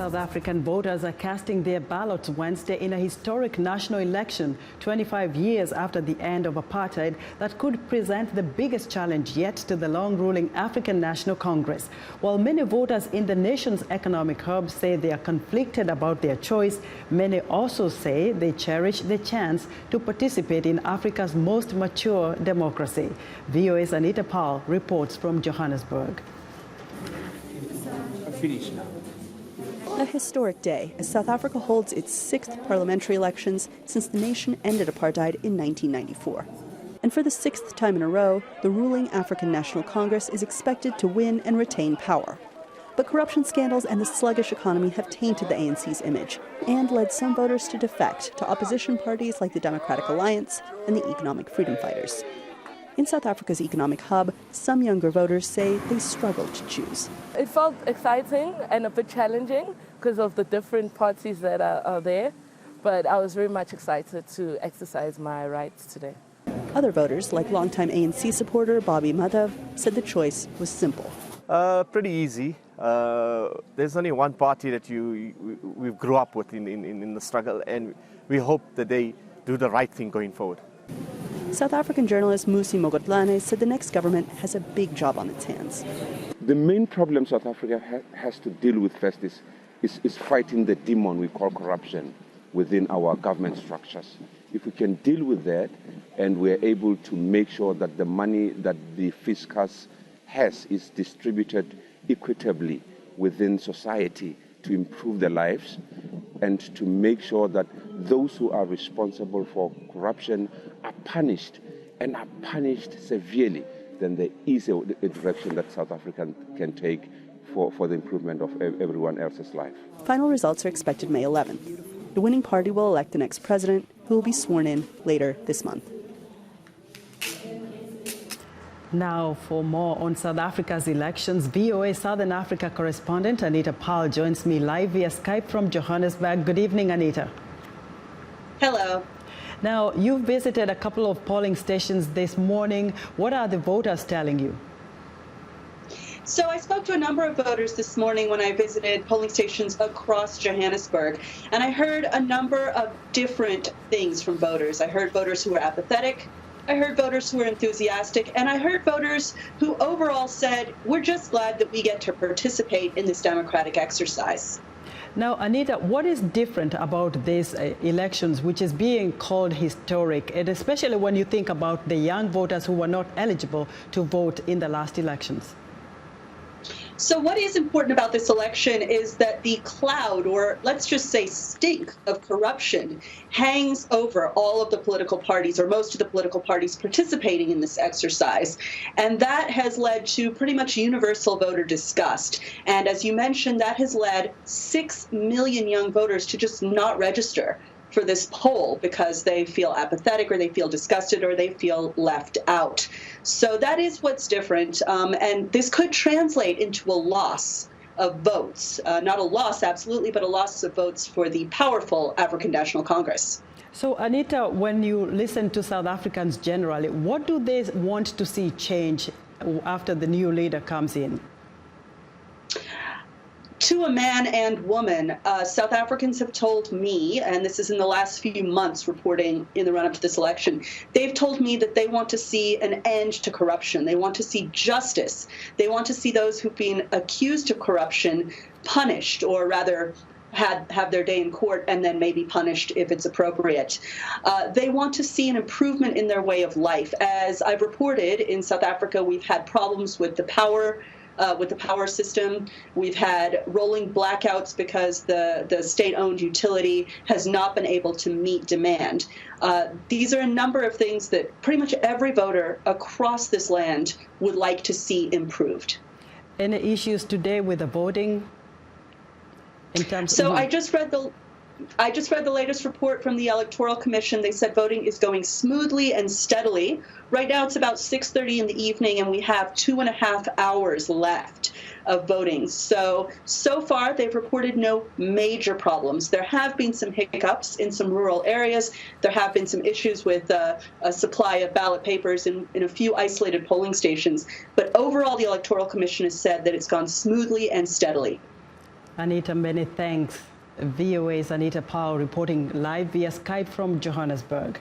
South African voters are casting their ballots Wednesday in a historic national election 25 years after the end of apartheid that could present the biggest challenge yet to the long-ruling African National Congress. While many voters in the nation's economic hub say they are conflicted about their choice, many also say they cherish the chance to participate in Africa's most mature democracy. VOA's Anita Powell reports from Johannesburg. Finished now. A historic day as South Africa holds its 6th parliamentary elections since the nation ended apartheid in 1994. And for the 6th time in a row, the ruling African National Congress is expected to win and retain power. But corruption scandals and the sluggish economy have tainted the ANC's image and led some voters to defect to opposition parties like the Democratic Alliance and the Economic Freedom Fighters. In South Africa's economic hub, some younger voters say they struggled to choose. It felt exciting and a bit challenging because of the different parties that are there, but I was very much excited to exercise my rights today. Other voters, like longtime ANC supporter Bobby Madhav, said the choice was simple. Pretty easy. There's only one party that we grew up with in the struggle, and we hope that they do the right thing going forward. South African journalist Musi Mogotlane said the next government has a big job on its hands. The main problem South Africa has to deal with first is fighting the demon we call corruption within our government structures. If we can deal with that and we're able to make sure that the money that the fiscus has is distributed equitably within society to improve their lives and to make sure that those who are responsible for corruption are punished and are punished severely, then there is a direction that South Africa can take for the improvement of everyone else's life. Final results are expected May 11th. The winning party will elect the next president, who will be sworn in later this month. Now, for more on South Africa's elections, VOA Southern Africa correspondent Anita Powell joins me live via Skype from Johannesburg. Good evening, Anita. Hello. Now, you've visited a couple of polling stations this morning. What are the voters telling you? So I spoke to a number of voters this morning when I visited polling stations across Johannesburg, and I heard a number of different things from voters. I heard voters who were apathetic, I heard voters who were enthusiastic, and I heard voters who overall said, we're just glad that we get to participate in this democratic exercise. Now, Anita, what is different about these elections, which is being called historic, and especially when you think about the young voters who were not eligible to vote in the last elections? So what is important about this election is that the cloud, or let's just say stink, of corruption hangs over all of the political parties, or most of the political parties participating in this exercise. And that has led to pretty much universal voter disgust. And as you mentioned, that has led 6 million young voters to just not register for this poll because they feel apathetic or they feel disgusted or they feel left out. So that is what's different. And this could translate into a loss of votes. Not a loss, absolutely, but a loss of votes for the powerful African National Congress. So, Anita, when you listen to South Africans generally, what do they want to see change after the new leader comes in? To a man and woman, South Africans have told me, and this is in the last few months reporting in the run-up to this election, they've told me that they want to see an end to corruption. They want to see justice. They want to see those who've been accused of corruption punished, or rather have their day in court and then maybe punished if it's appropriate. They want to see an improvement in their way of life. As I've reported, in South Africa, we've had problems with the power system. We've had rolling blackouts because the state-owned utility has not been able to meet demand. These are a number of things that pretty much every voter across this land would like to see improved. Any issues today with the voting? So I just read the latest report from the Electoral Commission. They said voting is going smoothly and steadily. Right now it's about 6:30 in the evening, and we have 2.5 hours left of voting. So far they've reported no major problems. There have been some hiccups in some rural areas. There have been some issues with a supply of ballot papers in a few isolated polling stations. But overall, the Electoral Commission has said that it's gone smoothly and steadily. Anita, many thanks. VOA's Anita Powell reporting live via Skype from Johannesburg.